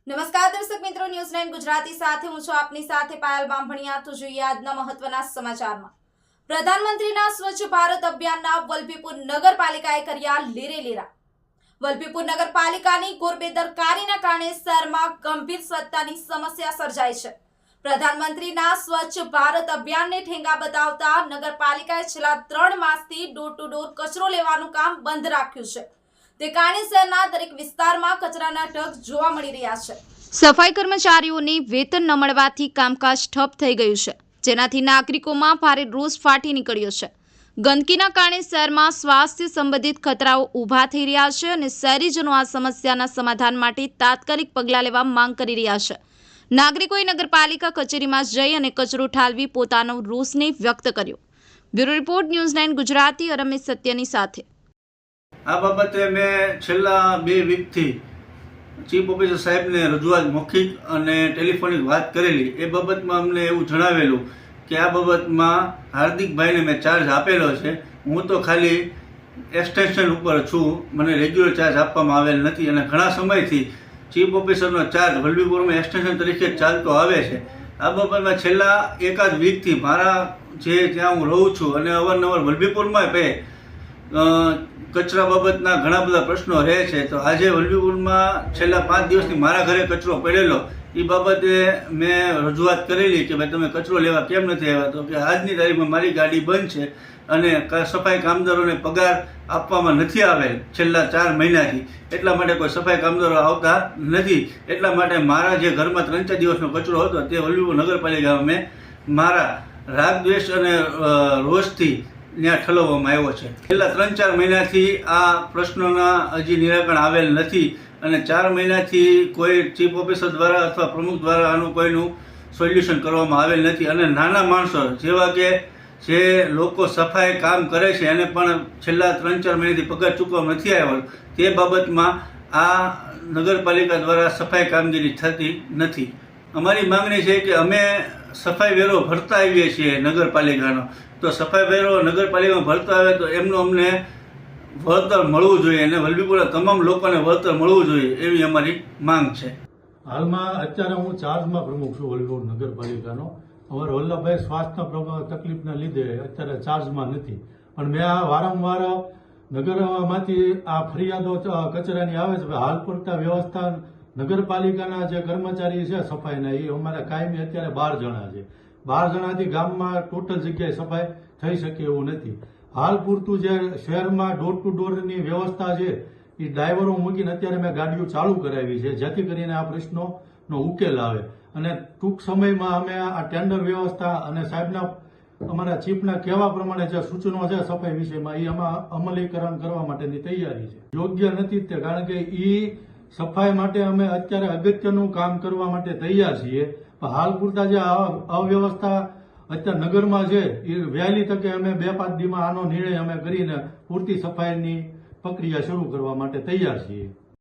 નમસ્કાર દર્શક મિત્રો, ન્યૂઝ 9 ગુજરાતી સાથે હું છું આપની સાથે પાયલ બામભણિયા। તો જોઈએ આજના મહત્વના સમાચારમાં। પ્રધાનમંત્રીના સ્વચ્છ ભારત અભિયાનના વલભીપુર નગરપાલિકાએ કર્યા લીરેલીરા। વલભીપુર નગરપાલિકાની ગોરબેદરકારીના કારણે શહેરમાં ગંભીર સ્વચ્છતાની સમસ્યા સર્જાઈ છે। પ્રધાનમંત્રીના સ્વચ્છ ભારત અભિયાનને ઠેંગા બતાવતા નગરપાલિકાએ છેલ્લા 3 માસથી ડોર ટુ ડોર કચરો લેવાનું કામ બંધ રાખ્યું છે। તે કારણે શહેરના દરેક વિસ્તારમાં કચરાના ઢગ જોવા મળી રહ્યા છે। સફાઈ કર્મચારીઓને વેતન ન મળવાથી કામકાજ ઠપ થઈ ગયું છે, જેનાથી નાગરિકોમાં ભારે રોષ ફાટી નીકળ્યો છે। ગંદકીના કારણે શહેરમાં સ્વાસ્થ્ય સંબંધિત ખતરાઓ ઊભા થઈ રહ્યા છે અને શહેરીજનો આ સમસ્યાના સમાધાન માટે તાત્કાલિક પગલાં લેવા માંગ કરી રહ્યા છે। નાગરિકોએ નગરપાલિકા કચેરીમાં જઈ અને કચરો ઠાલવી પોતાનો રોષને વ્યક્ત કર્યો। Bureau report, news 9 Gujarati, Ramesh સત્યની સાથે। આ બાબતે મેં છેલ્લા 2 વીકથી ચીફ ઓફિસર સાહેબને રજૂઆત મૌખિક અને ટેલિફોનિક વાત કરેલી। એ બાબતમાં અમને એવું જણાવેલું કે આ બાબતમાં હાર્દિકભાઈને મેં ચાર્જ આપેલો છે। હું તો ખાલી એક્સટેન્શન ઉપર છું, મને રેગ્યુલર ચાર્જ આપવામાં આવેલ નથી અને ઘણા સમયથી ચીફ ઓફિસરનો ચાર્જ વલભીપુરમાં એક્સટેન્શન તરીકે ચાલતો આવે છે। આ બાબતમાં છેલ્લા એકાદ વીકથી મારા જે જ્યાં હું રહું છું અને અવારનવાર વલભીપુરમાં કચરા બાબતના ઘણા બધા પ્રશ્નો રહે છે। તો આજે વલભીપુરમાં છેલ્લા 5 દિવસથી મારા ઘરે કચરો પડેલો, એ બાબતે મેં રજૂઆત કરેલી કે ભાઈ તમે કચરો લેવા કેમ નથી આવ્યા? તો કે આજની તારીખમાં મારી ગાડી બંધ છે અને સફાઈ કામદારોને પગાર આપવામાં નથી આવેલ છેલ્લા 4 મહિનાથી, એટલા માટે કોઈ સફાઈ કામદારો આવતા નથી। એટલા માટે મારા જે ઘરમાં 3-4 દિવસનો કચરો હતો તે વલભીપુર નગરપાલિકામાં મેં મારા રાગ દ્વેષ અને રોષથી ત્યાં ઠલવવામાં આવ્યો છે। છેલ્લા 3-4 મહિનાથી આ પ્રશ્નોના હજી નિરાકરણ આવેલ નથી અને 4 મહિનાથી કોઈ ચીફ ઓફિસર દ્વારા અથવા પ્રમુખ દ્વારા આનું કોઈનું સોલ્યુશન કરવામાં આવેલ નથી અને નાના માણસો જેવા કે જે લોકો સફાઈ કામ કરે છે એને પણ છેલ્લા 3-4 મહિનાથી પગાર ચૂકવવામાં નથી આવ્યો। તે બાબતમાં આ નગરપાલિકા દ્વારા સફાઈ કામગીરી થતી નથી। અમારી માંગણી છે કે અમે સફાઈ વેરો ભરતા આવીએ છીએ નગરપાલિકાનો, તો સફાઈ વેરો નગરપાલિકામાં ભરતા આવે તો એમનું અમને વળતર મળવું જોઈએ અને વલભીપુરના તમામ લોકોને વળતર મળવું જોઈએ એવી અમારી માંગ છે। હાલમાં અત્યારે હું ચાર્જમાં પ્રમુખ છું વલભીપુર નગરપાલિકાનો। અમારા વલ્લભભાઈ સ્વાસ્થ્યના તકલીફના લીધે અત્યારે ચાર્જમાં નથી, પણ મેં આ વારંવાર નગરમાંથી આ ફરિયાદો કચરાની આવે છે। હાલ પૂરતા વ્યવસ્થા નગરપાલિકાના જે કર્મચારી છે સફાઈના, એ અમારા કાયમી અત્યારે 12 જણા છે। 12 જણાથી ગામમાં ટોટલ જગ્યાએ સફાઈ થઈ શકે એવું નથી। હાલ પૂરતું જે શહેરમાં ડોર ટુ ડોરની વ્યવસ્થા છે એ ડ્રાઈવરો મૂકીને અત્યારે મેં ગાડીઓ ચાલુ કરાવી છે, જેથી કરીને આ પ્રશ્નોનો ઉકેલ આવે અને ટૂંક સમયમાં અમે આ ટેન્ડર વ્યવસ્થા અને સાહેબના અમારા ચીફના કહેવા પ્રમાણે જે સૂચનો છે સફાઈ વિષયમાં એ આમાં અમલીકરણ કરવા માટેની તૈયારી છે। યોગ્ય નથી તે કારણ કે એ સફાઈ માટે અમે અત્યારે અગત્યનું કામ કરવા માટે તૈયાર છીએ, પણ હાલ પૂરતા જે અવ્યવસ્થા અત્યારે નગરમાં છે એ વહેલી તકે અમે 2-5 દીમાં આનો નિર્ણય અમે કરીને પૂરતી સફાઈની પ્રક્રિયા શરૂ કરવા માટે તૈયાર છીએ।